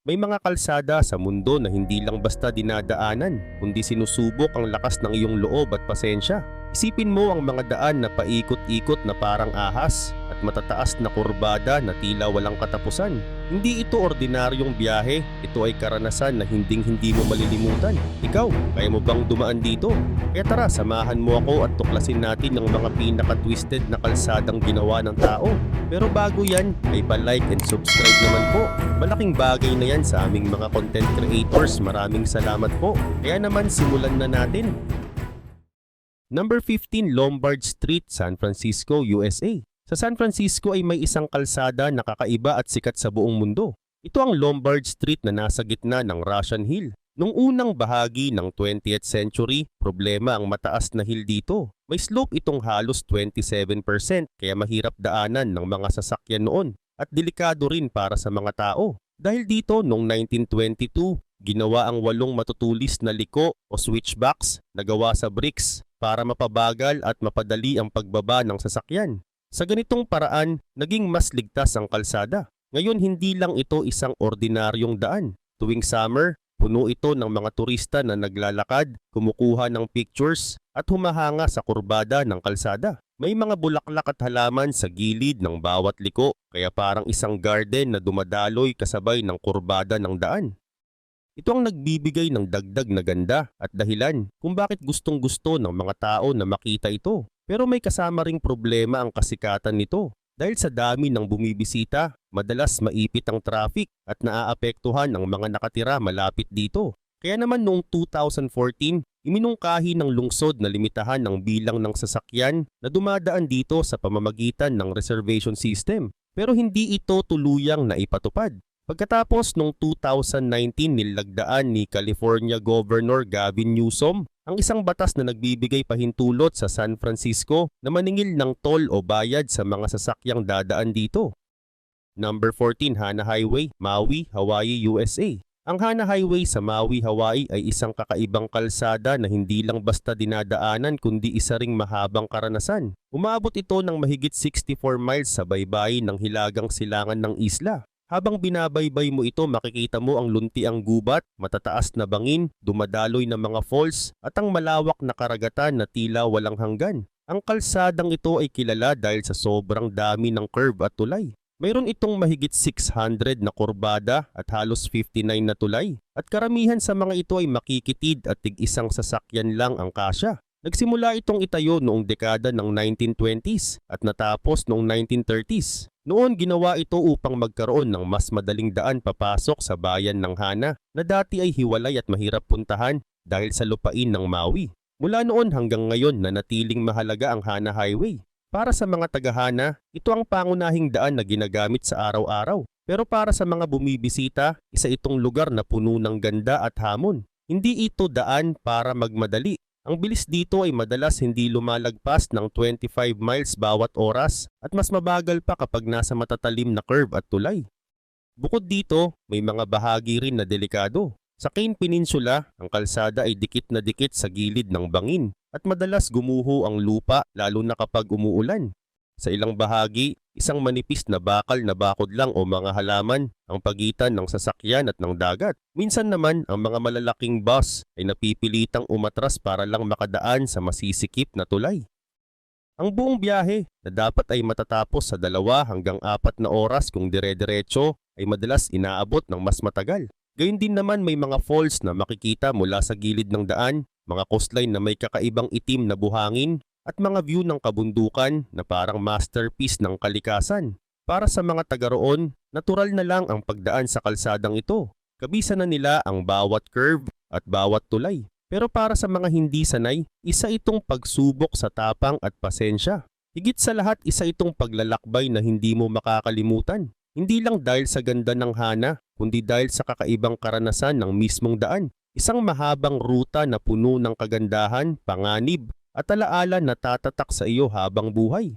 May mga kalsada sa mundo na hindi lang basta dinadaanan, kundi sinusubok ang lakas ng iyong loob at pasensya. Isipin mo ang mga daan na paikot-ikot na parang ahas at matataas na kurbada na tila walang katapusan. Hindi ito ordinaryong biyahe, ito ay karanasan na hinding-hindi mo malilimutan. Ikaw, kaya mo bang dumaan dito? Kaya tara, samahan mo ako at tuklasin natin ang mga pinaka-twisted na kalsadang ginawa ng tao. Pero bago yan, ay pa-like and subscribe naman po. Malaking bagay na yan sa aming mga content creators. Maraming salamat po. Kaya naman simulan na natin. Number 15, Lombard Street, San Francisco, USA. Sa San Francisco ay may isang kalsada na kakaiba at sikat sa buong mundo. Ito ang Lombard Street na nasa gitna ng Russian Hill. Noong unang bahagi ng 20th century, problema ang mataas na hill dito. May slope itong halos 27% kaya mahirap daanan ng mga sasakyan noon at delikado rin para sa mga tao. Dahil dito noong 1922, ginawa ang 8 matutulis na liko o switchbacks na gawa sa bricks para mapabagal at mapadali ang pagbaba ng sasakyan. Sa ganitong paraan, naging mas ligtas ang kalsada. Ngayon hindi lang ito isang ordinaryong daan. Tuwing summer, puno ito ng mga turista na naglalakad, kumukuha ng pictures at humahanga sa kurbada ng kalsada. May mga bulaklak at halaman sa gilid ng bawat liko, kaya parang isang garden na dumadaloy kasabay ng kurbada ng daan. Ito ang nagbibigay ng dagdag na ganda at dahilan kung bakit gustong-gusto ng mga tao na makita ito. Pero may kasama ring problema ang kasikatan nito. Dahil sa dami ng bumibisita, madalas maipit ang traffic at naaapektuhan ang mga nakatira malapit dito. Kaya naman noong 2014, iminungkahi ng lungsod na limitahan ang bilang ng sasakyan na dumadaan dito sa pamamagitan ng reservation system. Pero hindi ito tuluyang naipatupad. Pagkatapos noong 2019 nilagdaan ni California Governor Gavin Newsom ang isang batas na nagbibigay pahintulot sa San Francisco na maningil ng toll o bayad sa mga sasakyang dadaan dito. Number 14, Hana Highway, Maui, Hawaii, USA. Ang Hana Highway sa Maui, Hawaii ay isang kakaibang kalsada na hindi lang basta dinadaanan kundi isa ring mahabang karanasan. Umaabot ito ng mahigit 64 miles sa baybayin ng hilagang silangan ng isla. Habang binabaybay mo ito, makikita mo ang luntiang gubat, matataas na bangin, dumadaloy na mga falls at ang malawak na karagatan na tila walang hanggan. Ang kalsadang ito ay kilala dahil sa sobrang dami ng curve at tulay. Mayroon itong mahigit 600 na kurbada at halos 59 na tulay. At karamihan sa mga ito ay makikitid at tig-isang sasakyan lang ang kasya. Nagsimula itong itayo noong dekada ng 1920s at natapos noong 1930s. Noon ginawa ito upang magkaroon ng mas madaling daan papasok sa bayan ng Hana na dati ay hiwalay at mahirap puntahan dahil sa lupain ng Maui. Mula noon hanggang ngayon nanatiling mahalaga ang Hana Highway. Para sa mga taga-Hana, ito ang pangunahing daan na ginagamit sa araw-araw. Pero para sa mga bumibisita, isa itong lugar na puno ng ganda at hamon. Hindi ito daan para magmadali. Ang bilis dito ay madalas hindi lumalagpas ng 25 miles bawat oras at mas mabagal pa kapag nasa matatalim na curve at tulay. Bukod dito, may mga bahagi rin na delikado. Sa Kane Peninsula, ang kalsada ay dikit na dikit sa gilid ng bangin at madalas gumuho ang lupa lalo na kapag umuulan. Sa ilang bahagi, isang manipis na bakal na bakod lang o mga halaman ang pagitan ng sasakyan at ng dagat. Minsan naman, ang mga malalaking bus ay napipilitang umatras para lang makadaan sa masisikip na tulay. Ang buong biyahe na dapat ay matatapos sa 2 hanggang 4 na oras kung dire-diretso ay madalas inaabot ng mas matagal. Gayun din naman may mga falls na makikita mula sa gilid ng daan, mga coastline na may kakaibang itim na buhangin, at mga view ng kabundukan na parang masterpiece ng kalikasan. Para sa mga taga roon, natural na lang ang pagdaan sa kalsadang ito. Kabisa na nila ang bawat curve at bawat tulay. Pero para sa mga hindi sanay, isa itong pagsubok sa tapang at pasensya. Higit sa lahat, isa itong paglalakbay na hindi mo makakalimutan. Hindi lang dahil sa ganda ng Hana, kundi dahil sa kakaibang karanasan ng mismong daan. Isang mahabang ruta na puno ng kagandahan, panganib, at alaala na tatatak sa iyo habang buhay.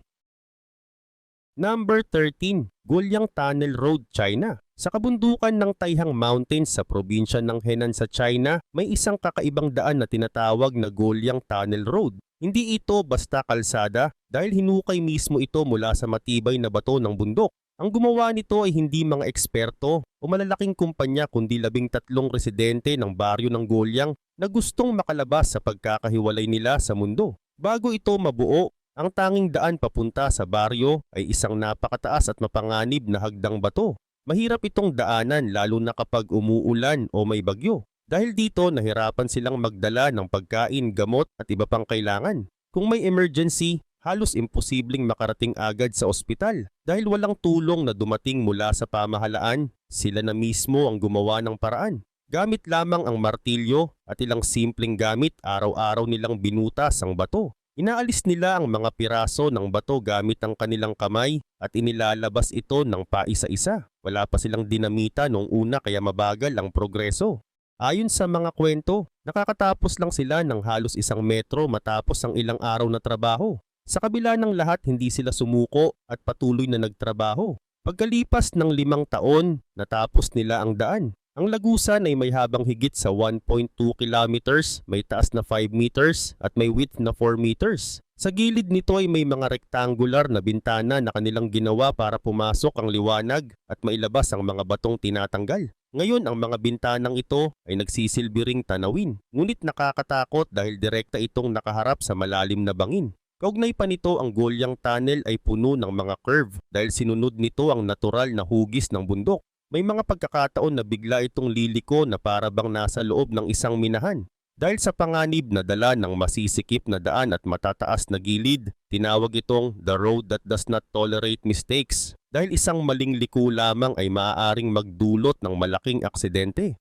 Number 13, Guolyang Tunnel Road, China. Sa kabundukan ng Taihang Mountains sa probinsya ng Henan sa China, may isang kakaibang daan na tinatawag na Guolyang Tunnel Road. Hindi ito basta kalsada dahil hinukay mismo ito mula sa matibay na bato ng bundok. Ang gumawa nito ay hindi mga eksperto o malalaking kumpanya kundi 13 residente ng baryo ng Golyang na gustong makalabas sa pagkakahiwalay nila sa mundo. Bago ito mabuo, ang tanging daan papunta sa baryo ay isang napakataas at mapanganib na hagdang bato. Mahirap itong daanan lalo na kapag umuulan o may bagyo. Dahil dito nahirapan silang magdala ng pagkain, gamot at iba pang kailangan. Kung may emergency, halos imposibleng makarating agad sa ospital dahil walang tulong na dumating mula sa pamahalaan. Sila na mismo ang gumawa ng paraan. Gamit lamang ang martilyo at ilang simpleng gamit, araw-araw nilang binutas ang bato. Inaalis nila ang mga piraso ng bato gamit ang kanilang kamay at inilalabas ito ng paisa-isa. Wala pa silang dinamita noong una kaya mabagal ang progreso. Ayon sa mga kwento, nakakatapos lang sila ng halos 1 metro matapos ang ilang araw na trabaho. Sa kabila ng lahat, hindi sila sumuko at patuloy na nagtrabaho. Pagkalipas ng 5 taon, natapos nila ang daan. Ang lagusan ay may habang higit sa 1.2 kilometers, may taas na 5 meters at may width na 4 meters. Sa gilid nito ay may mga rectangular na bintana na kanilang ginawa para pumasok ang liwanag at mailabas ang mga batong tinatanggal. Ngayon ang mga bintanang ito ay nagsisilbi ring tanawin, ngunit nakakatakot dahil direkta itong nakaharap sa malalim na bangin. Kaugnay pa nito, ang Golyang Tunnel ay puno ng mga curve dahil sinunod nito ang natural na hugis ng bundok. May mga pagkakataon na bigla itong liliko na para bang nasa loob ng isang minahan. Dahil sa panganib na dala ng masisikip na daan at matataas na gilid, tinawag itong the road that does not tolerate mistakes. Dahil isang maling liko lamang ay maaaring magdulot ng malaking aksidente.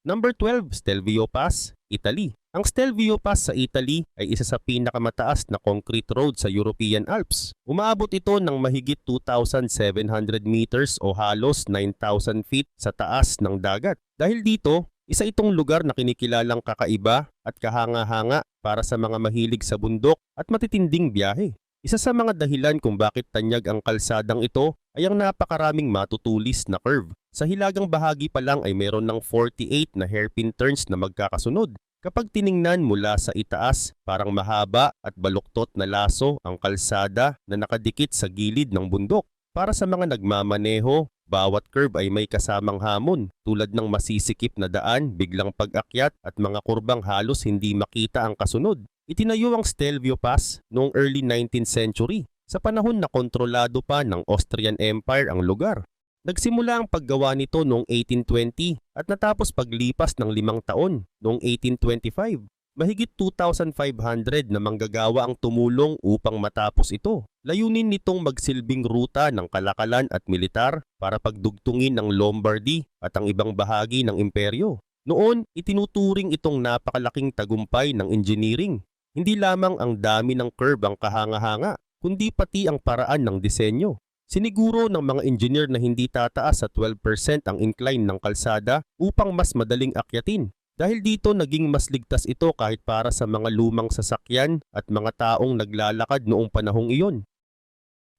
Number 12, Stelvio Pass, Italy. Ang Stelvio Pass sa Italy ay isa sa pinakamataas na concrete road sa European Alps. Umaabot ito ng mahigit 2,700 meters o halos 9,000 feet sa taas ng dagat. Dahil dito, isa itong lugar na kinikilalang kakaiba at kahanga-hanga para sa mga mahilig sa bundok at matitinding biyahe. Isa sa mga dahilan kung bakit tanyag ang kalsadang ito ay ang napakaraming matutulis na curve. Sa hilagang bahagi pa lang ay meron ng 48 na hairpin turns na magkakasunod. Kapag tiningnan mula sa itaas, parang mahaba at baluktot na laso ang kalsada na nakadikit sa gilid ng bundok. Para sa mga nagmamaneho, bawat curve ay may kasamang hamon tulad ng masisikip na daan, biglang pag-akyat at mga kurbang halos hindi makita ang kasunod. Itinayo ang Stelvio Pass noong early 19th century, sa panahon na kontrolado pa ng Austrian Empire ang lugar. Nagsimula ang paggawa nito noong 1820 at natapos paglipas ng 5 taon noong 1825. Mahigit 2,500 na manggagawa ang tumulong upang matapos ito. Layunin nitong magsilbing ruta ng kalakalan at militar para pagdugtungin ang Lombardy at ang ibang bahagi ng imperyo. Noon, itinuturing itong napakalaking tagumpay ng engineering. Hindi lamang ang dami ng curve ang kahanga-hanga, kundi pati ang paraan ng disenyo. Siniguro ng mga engineer na hindi tataas sa 12% ang incline ng kalsada upang mas madaling akyatin. Dahil dito naging mas ligtas ito kahit para sa mga lumang sasakyan at mga taong naglalakad noong panahong iyon.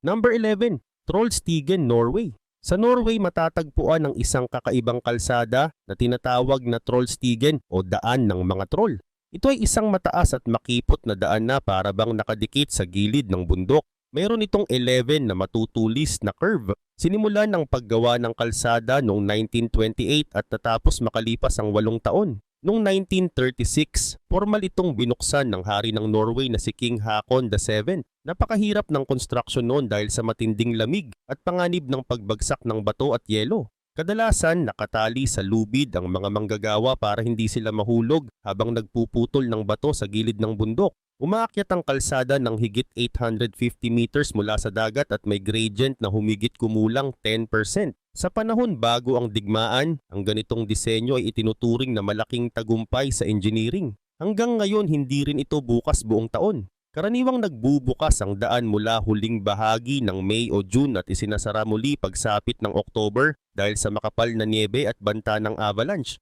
Number 11, Trollstigen, Norway. Sa Norway matatagpuan ang isang kakaibang kalsada na tinatawag na Trollstigen o daan ng mga troll. Ito ay isang mataas at makipot na daan na para bang nakadikit sa gilid ng bundok. Mayroon itong 11 na matutulis na curve. Sinimulan ng paggawa ng kalsada noong 1928 at natapos makalipas ang 8 taon. Noong 1936, formal itong binuksan ng hari ng Norway na si King Haakon VII. Napakahirap ng construction noon dahil sa matinding lamig at panganib ng pagbagsak ng bato at yelo. Kadalasan nakatali sa lubid ang mga manggagawa para hindi sila mahulog habang nagpuputol ng bato sa gilid ng bundok. Umaakyat ang kalsada ng higit 850 meters mula sa dagat at may gradient na humigit kumulang 10%. Sa panahon bago ang digmaan, ang ganitong disenyo ay itinuturing na malaking tagumpay sa engineering. Hanggang ngayon hindi rin ito bukas buong taon. Karaniwang nagbubukas ang daan mula huling bahagi ng May o June at isinasara muli pagsapit ng October dahil sa makapal na niebe at banta ng avalanche.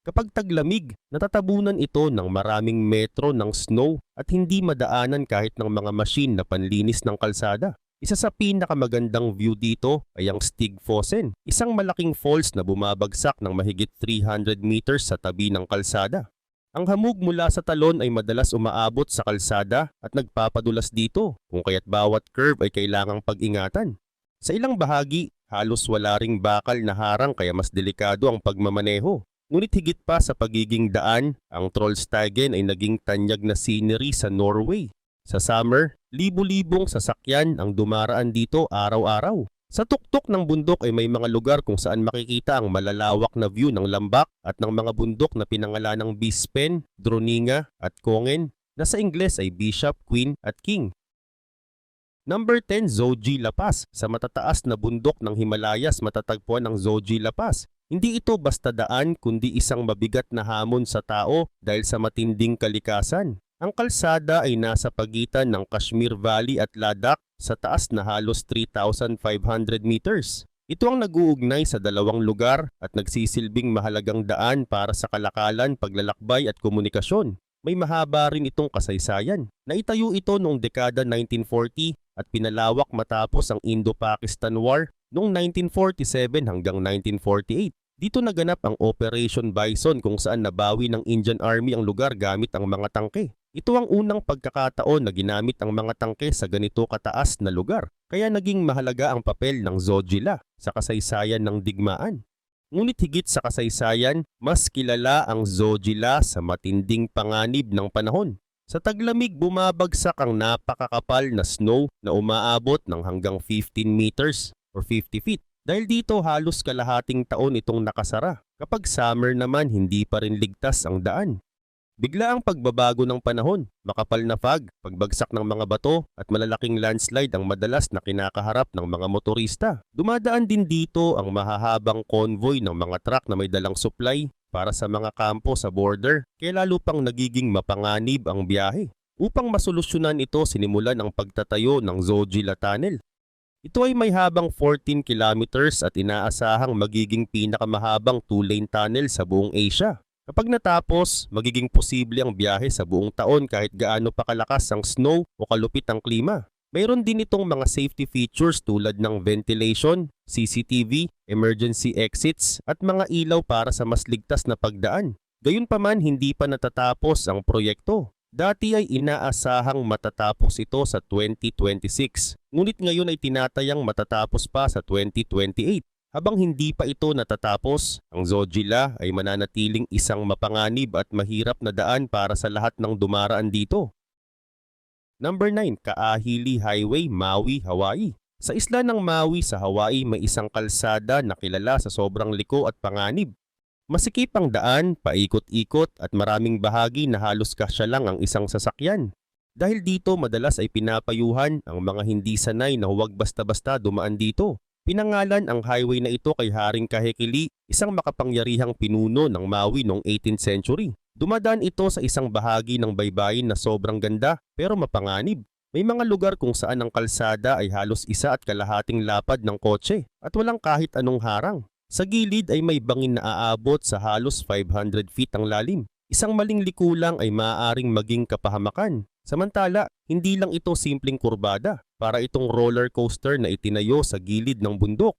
Kapag taglamig, natatabunan ito ng maraming metro ng snow at hindi madaanan kahit ng mga machine na panlinis ng kalsada. Isa sa pinakamagandang view dito ay ang Stigfossen, isang malaking falls na bumabagsak ng mahigit 300 meters sa tabi ng kalsada. Ang hamog mula sa talon ay madalas umaabot sa kalsada at nagpapadulas dito, kung kaya't bawat curve ay kailangang pag-ingatan. Sa ilang bahagi, halos wala ring bakal na harang kaya mas delikado ang pagmamaneho. Ngunit higit pa sa pagiging daan, ang Trollstigen ay naging tanyag na scenery sa Norway. Sa summer, libu-libong sasakyan ang dumaraan dito araw-araw. Sa tuktok ng bundok ay may mga lugar kung saan makikita ang malalawak na view ng lambak at ng mga bundok na pinangalanang Bispen, Droninga at Kongen na sa Ingles ay Bishop, Queen at King. Number 10, Zoji La Pass. Sa matataas na bundok ng Himalayas matatagpuan ang Zoji La Pass. Hindi ito basta daan kundi isang mabigat na hamon sa tao dahil sa matinding kalikasan. Ang kalsada ay nasa pagitan ng Kashmir Valley at Ladakh sa taas na halos 3,500 meters. Ito ang nag-uugnay sa dalawang lugar at nagsisilbing mahalagang daan para sa kalakalan, paglalakbay at komunikasyon. May mahaba rin itong kasaysayan. Naitayo ito noong dekada 1940 at pinalawak matapos ang Indo-Pakistan War noong 1947 hanggang 1948. Dito naganap ang Operation Bison kung saan nabawi ng Indian Army ang lugar gamit ang mga tangke. Ito ang unang pagkakataon na ginamit ang mga tangke sa ganito kataas na lugar, kaya naging mahalaga ang papel ng Zojila sa kasaysayan ng digmaan. Ngunit higit sa kasaysayan, mas kilala ang Zojila sa matinding panganib ng panahon. Sa taglamig bumabagsak ang napakakapal na snow na umaabot ng hanggang 15 meters or 50 feet. Dahil dito halos kalahating taon itong nakasara. Kapag summer naman hindi pa rin ligtas ang daan. Bigla ang pagbabago ng panahon, makapal na fog, pagbagsak ng mga bato at malalaking landslide ang madalas na kinakaharap ng mga motorista. Dumadaan din dito ang mahahabang convoy ng mga truck na may dalang supply para sa mga kampo sa border, kaya lalo pang nagiging mapanganib ang biyahe. Upang masolusyonan ito, sinimulan ang pagtatayo ng Zojila Tunnel. Ito ay may habang 14 kilometers at inaasahang magiging pinakamahabang 2-lane tunnel sa buong Asia. Kapag natapos, magiging posible ang biyahe sa buong taon kahit gaano pa kalakas ang snow o kalupit ang klima. Mayroon din itong mga safety features tulad ng ventilation, CCTV, emergency exits at mga ilaw para sa mas ligtas na pagdaan. Gayunpaman, hindi pa natatapos ang proyekto. Dati ay inaasahang matatapos ito sa 2026, ngunit ngayon ay tinatayang matatapos pa sa 2028. Habang hindi pa ito natatapos, ang Zojila ay mananatiling isang mapanganib at mahirap na daan para sa lahat ng dumaraan dito. Number 9, Kaahili Highway, Maui, Hawaii. Sa isla ng Maui sa Hawaii may isang kalsada na kilala sa sobrang liko at panganib. Masikip ang daan, paikot-ikot at maraming bahagi na halos kasya lang ang isang sasakyan. Dahil dito madalas ay pinapayuhan ang mga hindi sanay na huwag basta-basta dumaan dito. Pinangalan ang highway na ito kay Haring Kahekili, isang makapangyarihang pinuno ng Maui noong 18th century. Dumadaan ito sa isang bahagi ng baybayin na sobrang ganda pero mapanganib. May mga lugar kung saan ang kalsada ay halos 1.5 lapad ng kotse at walang kahit anong harang. Sa gilid ay may bangin na aabot sa halos 500 feet ang lalim. Isang maling liko lang ay maaaring maging kapahamakan. Samantala, hindi lang ito simpleng kurbada, para itong roller coaster na itinayo sa gilid ng bundok.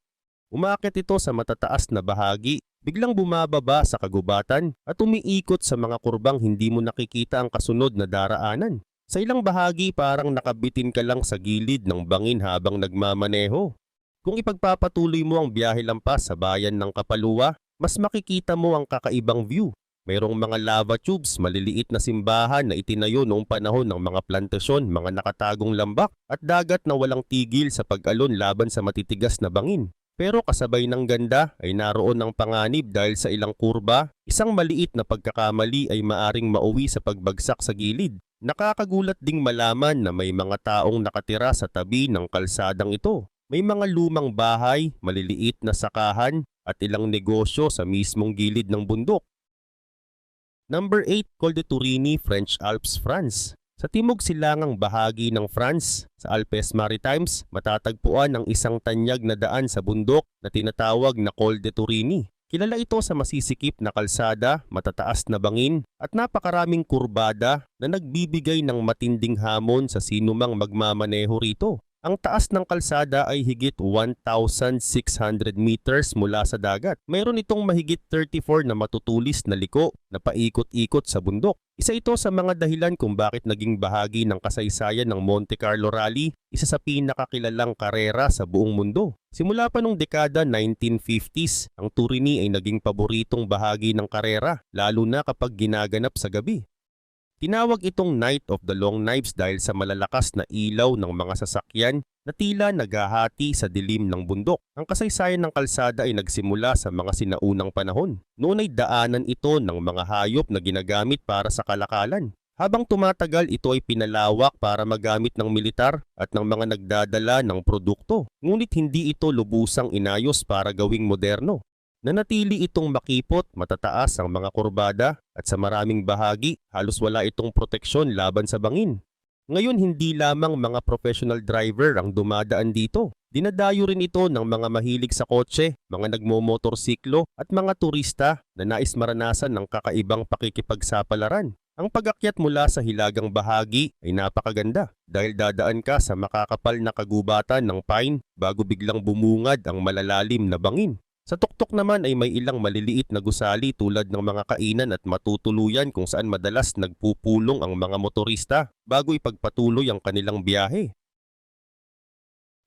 Umaakit ito sa matataas na bahagi, biglang bumababa sa kagubatan at umiikot sa mga kurbang hindi mo nakikita ang kasunod na daraanan. Sa ilang bahagi parang nakabitin ka lang sa gilid ng bangin habang nagmamaneho. Kung ipagpapatuloy mo ang biyahe lampas sa bayan ng Kapalua, mas makikita mo ang kakaibang view. Mayroong mga lava tubes, maliliit na simbahan na itinayo noong panahon ng mga plantasyon, mga nakatagong lambak at dagat na walang tigil sa pag-alon laban sa matitigas na bangin. Pero kasabay ng ganda ay naroon ang panganib dahil sa ilang kurba, isang maliit na pagkakamali ay maaring mauwi sa pagbagsak sa gilid. Nakakagulat ding malaman na may mga taong nakatira sa tabi ng kalsadang ito. May mga lumang bahay, maliliit na sakahan at ilang negosyo sa mismong gilid ng bundok. Number 8, Col de Tourigny, French Alps, France. Sa timog silangang bahagi ng France, sa Alpes Maritimes, matatagpuan ang isang tanyag na daan sa bundok na tinatawag na Col de Tourigny. Kilala ito sa masisikip na kalsada, matataas na bangin at napakaraming kurbada na nagbibigay ng matinding hamon sa sinumang magmamaneho rito. Ang taas ng kalsada ay higit 1,600 meters mula sa dagat. Mayroon itong mahigit 34 na matutulis na liko na paikot-ikot sa bundok. Isa ito sa mga dahilan kung bakit naging bahagi ng kasaysayan ng Monte Carlo Rally, isa sa pinakakilalang karera sa buong mundo. Simula pa noong dekada 1950s, ang Turini ay naging paboritong bahagi ng karera, lalo na kapag ginaganap sa gabi. Tinawag itong Night of the Long Knives dahil sa malalakas na ilaw ng mga sasakyan na tila naghahati sa dilim ng bundok. Ang kasaysayan ng kalsada ay nagsimula sa mga sinaunang panahon. Noon ay daanan ito ng mga hayop na ginagamit para sa kalakalan. Habang tumatagal, ito ay pinalawak para magamit ng militar at ng mga nagdadala ng produkto. Ngunit hindi ito lubusang inayos para gawing moderno. Nanatili itong makipot, matataas ang mga kurbada at sa maraming bahagi halos wala itong proteksyon laban sa bangin. Ngayon hindi lamang mga professional driver ang dumadaan dito. Dinadayo rin ito ng mga mahilig sa kotse, mga nagmomotorsiklo at mga turista na nais maranasan ng kakaibang pakikipagsapalaran. Ang pag-akyat mula sa hilagang bahagi ay napakaganda dahil dadaan ka sa makakapal na kagubatan ng pine bago biglang bumungad ang malalalim na bangin. Sa tuktok naman ay may ilang maliliit na gusali tulad ng mga kainan at matutuluyan kung saan madalas nagpupulong ang mga motorista bago ipagpatuloy ang kanilang biyahe.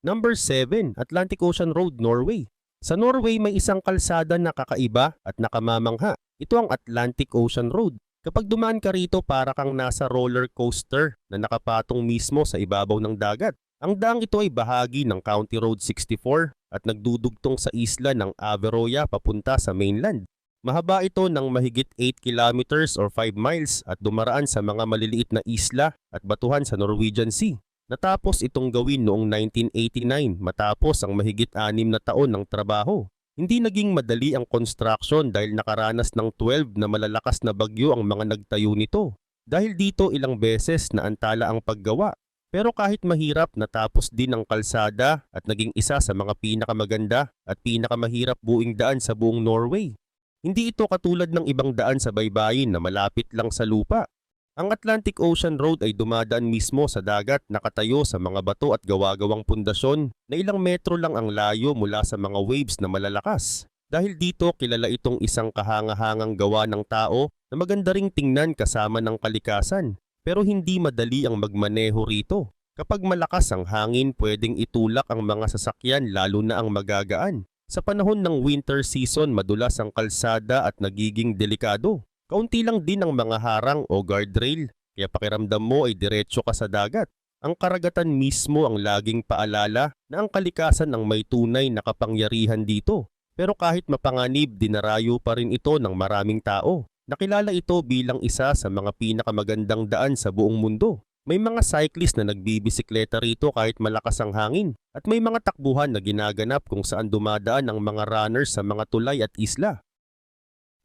Number 7, Atlantic Ocean Road, Norway. Sa Norway may isang kalsada na kakaiba at nakamamangha. Ito ang Atlantic Ocean Road. Kapag dumaan ka rito para kang nasa roller coaster na nakapatong mismo sa ibabaw ng dagat. Ang daang ito ay bahagi ng County Road 64 at nagdudugtong sa isla ng Averoya papunta sa mainland. Mahaba ito ng mahigit 8 kilometers or 5 miles at dumaraan sa mga maliliit na isla at batuhan sa Norwegian Sea. Natapos itong gawin noong 1989 matapos ang mahigit 6 na taon ng trabaho. Hindi naging madali ang construction dahil nakaranas ng 12 na malalakas na bagyo ang mga nagtayo nito. Dahil dito ilang beses na antala ang paggawa. Pero kahit mahirap, natapos din ang kalsada at naging isa sa mga pinakamaganda at pinakamahirap buing daan sa buong Norway. Hindi ito katulad ng ibang daan sa baybayin na malapit lang sa lupa. Ang Atlantic Ocean Road ay dumadaan mismo sa dagat, nakatayo sa mga bato at gawa-gawang pundasyon na ilang metro lang ang layo mula sa mga waves na malalakas. Dahil dito kilala itong isang kahanga-hangang gawa ng tao na maganda ring tingnan kasama ng kalikasan. Pero hindi madali ang magmaneho rito. Kapag malakas ang hangin, pwedeng itulak ang mga sasakyan lalo na ang magagaan. Sa panahon ng winter season, madulas ang kalsada at nagiging delikado. Kaunti lang din ang mga harang o guardrail, kaya pakiramdam mo ay diretso ka sa dagat. Ang karagatan mismo ang laging paalala na ang kalikasan ang may tunay na kapangyarihan dito. Pero kahit mapanganib, dinarayo pa rin ito ng maraming tao. Nakilala ito bilang isa sa mga pinakamagandang daan sa buong mundo. May mga cyclist na nagbibisikleta rito kahit malakas ang hangin at may mga takbuhan na ginaganap kung saan dumadaan ang mga runners sa mga tulay at isla.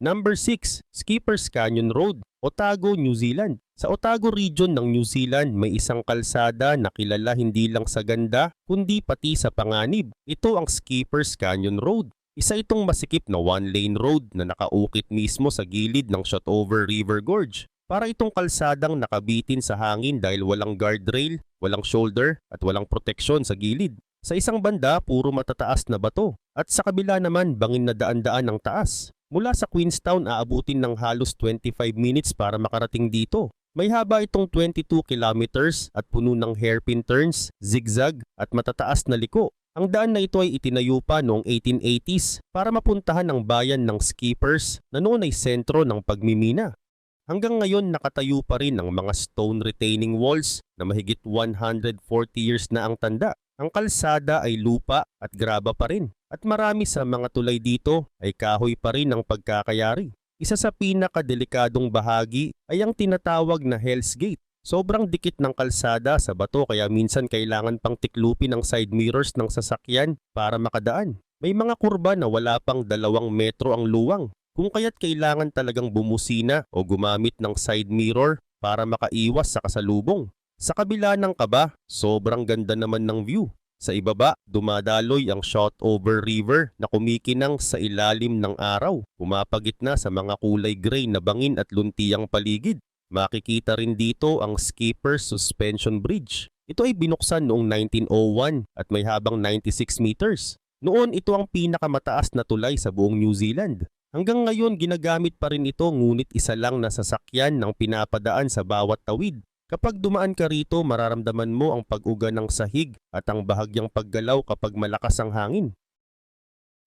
Number 6, Skipper's Canyon Road, Otago, New Zealand. Sa Otago region ng New Zealand may isang kalsada na kilala hindi lang sa ganda kundi pati sa panganib. Ito ang Skipper's Canyon Road. Isa itong masikip na one-lane road na nakaukit mismo sa gilid ng Shotover River Gorge. Para itong kalsadang nakabitin sa hangin dahil walang guardrail, walang shoulder at walang proteksyon sa gilid. Sa isang banda, puro matataas na bato at sa kabila naman bangin na daan-daan ng taas. Mula sa Queenstown aabutin ng halos 25 minutes para makarating dito. May haba itong 22 kilometers at puno ng hairpin turns, zigzag at matataas na liko. Ang daan na ito ay itinayo pa noong 1880s para mapuntahan ang bayan ng Skippers na noon ay sentro ng pagmimina. Hanggang ngayon nakatayo pa rin ang mga stone retaining walls na mahigit 140 years na ang tanda. Ang kalsada ay lupa at graba pa rin at marami sa mga tulay dito ay kahoy pa rin ang pagkakayari. Isa sa pinakadelikadong bahagi ay ang tinatawag na Hell's Gate. Sobrang dikit ng kalsada sa bato kaya minsan kailangan pang tiklupin ang side mirrors ng sasakyan para makadaan. May mga kurba na wala pang 2 metro ang luwang, kung kaya't kailangan talagang bumusina o gumamit ng side mirror para makaiwas sa kasalubong. Sa kabila ng kaba, sobrang ganda naman ng view. Sa ibaba, dumadaloy ang Shotover River na kumikinang sa ilalim ng araw, pumapagitna sa mga kulay gray na bangin at luntiyang paligid. Makikita rin dito ang Skipper's Suspension Bridge. Ito ay binuksan noong 1901 at may habang 96 meters. Noon ito ang pinakamataas na tulay sa buong New Zealand. Hanggang ngayon ginagamit pa rin ito ngunit isa lang na sasakyan ng pinapadaan sa bawat tawid. Kapag dumaan ka rito mararamdaman mo ang pag-uga ng sahig at ang bahagyang paggalaw kapag malakas ang hangin.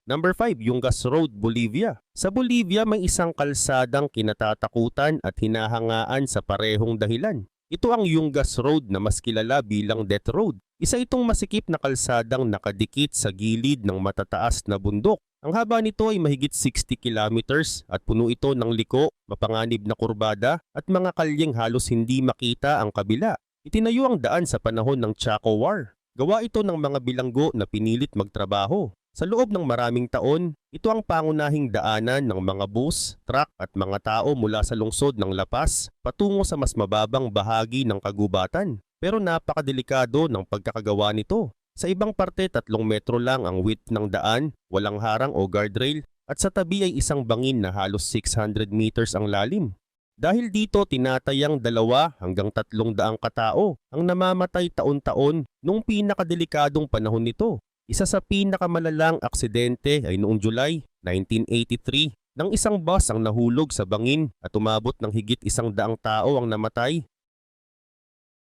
Number 5, Yungas Road, Bolivia. Sa Bolivia may isang kalsadang kinatatakutan at hinahangaan sa parehong dahilan. Ito ang Yungas Road na mas kilala bilang Death Road. Isa itong masikip na kalsadang nakadikit sa gilid ng matataas na bundok. Ang haba nito ay mahigit 60 kilometers at puno ito ng liko, mapanganib na kurbada at mga kalyeng halos hindi makita ang kabila. Itinayo ang daan sa panahon ng Chaco War. Gawa ito ng mga bilanggo na pinilit magtrabaho. Sa loob ng maraming taon, ito ang pangunahing daanan ng mga bus, truck at mga tao mula sa lungsod ng La Paz patungo sa mas mababang bahagi ng kagubatan. Pero napakadelikado ng pagkakagawa nito. Sa ibang parte 3 metro lang ang width ng daan, walang harang o guardrail at sa tabi ay isang bangin na halos 600 meters ang lalim. Dahil dito tinatayang 2 hanggang 300 katao ang namamatay taon-taon nung pinakadelikadong panahon nito. Isa sa pinakamalalang aksidente ay noong July 1983 nang isang bus ang nahulog sa bangin at umabot ng higit 100 tao ang namatay.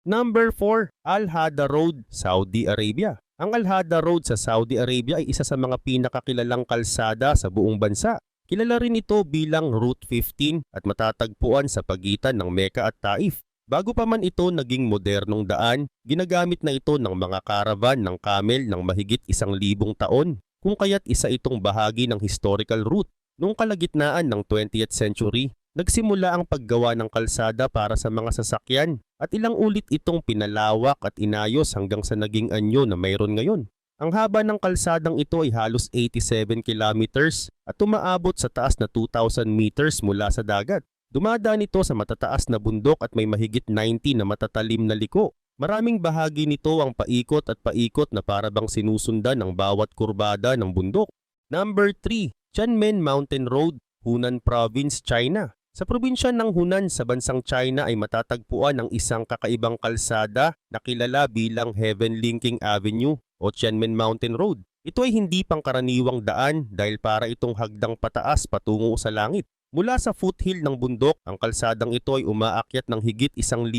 Number 4, Al-Hada Road, Saudi Arabia. Ang Al-Hada Road sa Saudi Arabia ay isa sa mga pinakakilalang kalsada sa buong bansa. Kilala rin ito bilang Route 15 at matatagpuan sa pagitan ng Mecca at Taif. Bago pa man ito naging modernong daan, ginagamit na ito ng mga caravan ng camel ng mahigit 1,000 taon, kung kaya't isa itong bahagi ng historical route. Noong kalagitnaan ng 20th century, nagsimula ang paggawa ng kalsada para sa mga sasakyan at ilang ulit itong pinalawak at inayos hanggang sa naging anyo na mayroon ngayon. Ang haba ng kalsadang ito ay halos 87 kilometers at umaabot sa taas na 2,000 meters mula sa dagat. Dumadaan ito sa matataas na bundok at may mahigit 90 na matatalim na liko. Maraming bahagi nito ang paikot at paikot na parabang sinusundan ng bawat kurbada ng bundok. Number 3, Tianmen Mountain Road, Hunan Province, China. Sa probinsya ng Hunan sa bansang China ay matatagpuan ang isang kakaibang kalsada na kilala bilang Heaven Linking Avenue o Tianmen Mountain Road. Ito ay hindi pangkaraniwang daan dahil para itong hagdang pataas patungo sa langit. Mula sa foothill ng bundok, ang kalsadang ito ay umaakyat ng higit 1,000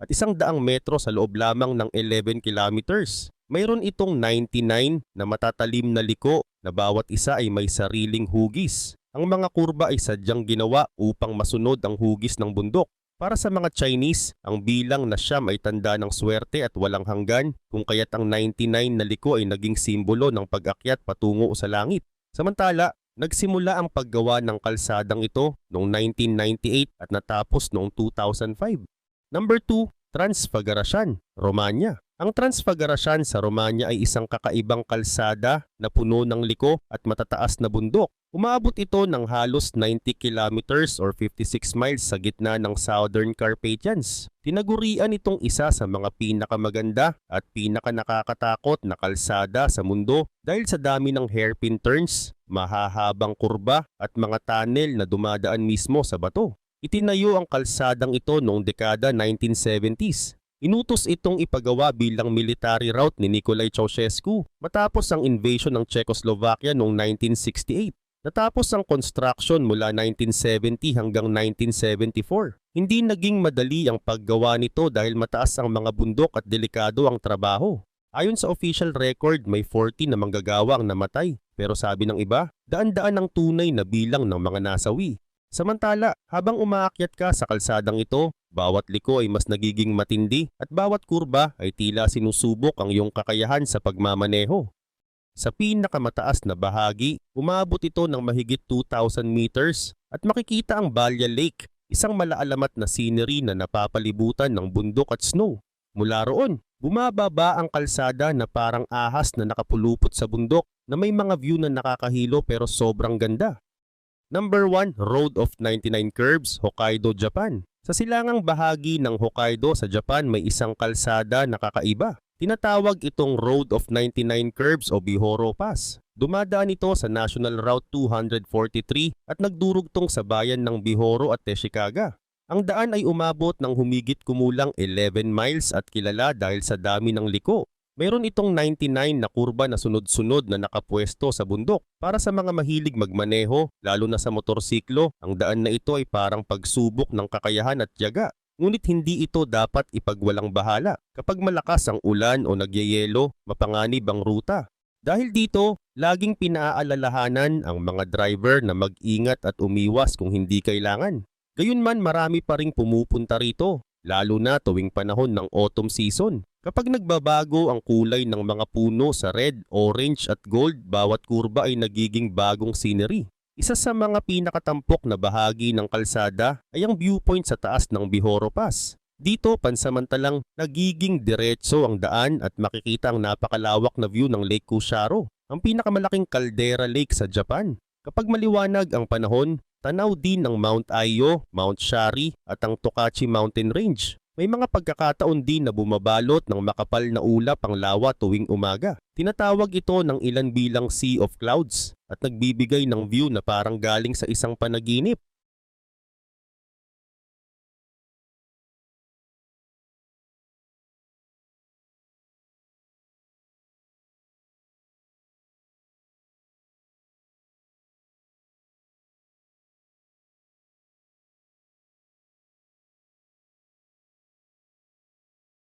at 100 metro sa loob lamang ng 11 kilometers. Mayroon itong 99 na matatalim na liko na bawat isa ay may sariling hugis. Ang mga kurba ay sadyang ginawa upang masunod ang hugis ng bundok. Para sa mga Chinese, ang bilang na siyam ay tanda ng swerte at walang hanggan, kung kaya't ang 99 na liko ay naging simbolo ng pag-akyat patungo sa langit. Samantala, nagsimula ang paggawa ng kalsadang ito noong 1998 at natapos noong 2005. Number 2, Transfagarasan, Romania. Ang Transfagarasan sa Romania ay isang kakaibang kalsada na puno ng liko at matataas na bundok. Umaabot ito ng halos 90 kilometers or 56 miles sa gitna ng Southern Carpathians. Tinagurian itong isa sa mga pinakamaganda at pinakanakakatakot na kalsada sa mundo dahil sa dami ng hairpin turns, mahahabang kurba at mga tunnel na dumadaan mismo sa bato. Itinayo ang kalsadang ito noong dekada 1970s. Inutos itong ipagawa bilang military route ni Nicolae Ceausescu matapos ang invasion ng Czechoslovakia noong 1968. Natapos ang construction mula 1970 hanggang 1974. Hindi naging madali ang paggawa nito dahil mataas ang mga bundok at delikado ang trabaho. Ayon sa official record, may 40 na manggagawa ang namatay. Pero sabi ng iba, daan-daan ang tunay na bilang ng mga nasawi. Samantala, habang umaakyat ka sa kalsadang ito, bawat liko ay mas nagiging matindi at bawat kurba ay tila sinusubok ang iyong kakayahan sa pagmamaneho. Sa pinakamataas na bahagi, umabot ito ng mahigit 2,000 meters at makikita ang Balya Lake, isang malaalamat na scenery na napapalibutan ng bundok at snow. Mula roon, bumababa ang kalsada na parang ahas na nakapulupot sa bundok na may mga view na nakakahilo pero sobrang ganda. Number 1, Road of 99 Curves, Hokkaido, Japan. Sa silangang bahagi ng Hokkaido sa Japan may isang kalsada na kakaiba. Tinatawag itong Road of 99 Curves o Bihoro Pass. Dumadaan ito sa National Route 243 at nagdurugtong sa bayan ng Bihoro at Teshikaga. Ang daan ay umabot ng humigit kumulang 11 miles at kilala dahil sa dami ng liko. Mayroon itong 99 na kurba na sunod-sunod na nakapwesto sa bundok. Para sa mga mahilig magmaneho, lalo na sa motorsiklo, ang daan na ito ay parang pagsubok ng kakayahan at tiyaga. Ngunit hindi ito dapat ipagwalang bahala. Kapag malakas ang ulan o nagyayelo, mapanganib ang ruta. Dahil dito, laging pinaalalahanan ang mga driver na mag-ingat at umiwas kung hindi kailangan. Gayunman marami pa ring pumupunta rito, lalo na tuwing panahon ng autumn season. Kapag nagbabago ang kulay ng mga puno sa red, orange at gold, bawat kurba ay nagiging bagong scenery. Isa sa mga pinakatampok na bahagi ng kalsada ay ang viewpoint sa taas ng Bihoro Pass. Dito pansamantalang nagiging diretso ang daan at makikita ang napakalawak na view ng Lake Kusharo, ang pinakamalaking caldera lake sa Japan. Kapag maliwanag ang panahon, tanaw din ng Mount Ayo, Mount Shari at ang Tokachi Mountain Range. May mga pagkakataon din na bumabalot ng makapal na ulap ang lawa tuwing umaga. Tinatawag ito ng ilan bilang Sea of Clouds at nagbibigay ng view na parang galing sa isang panaginip.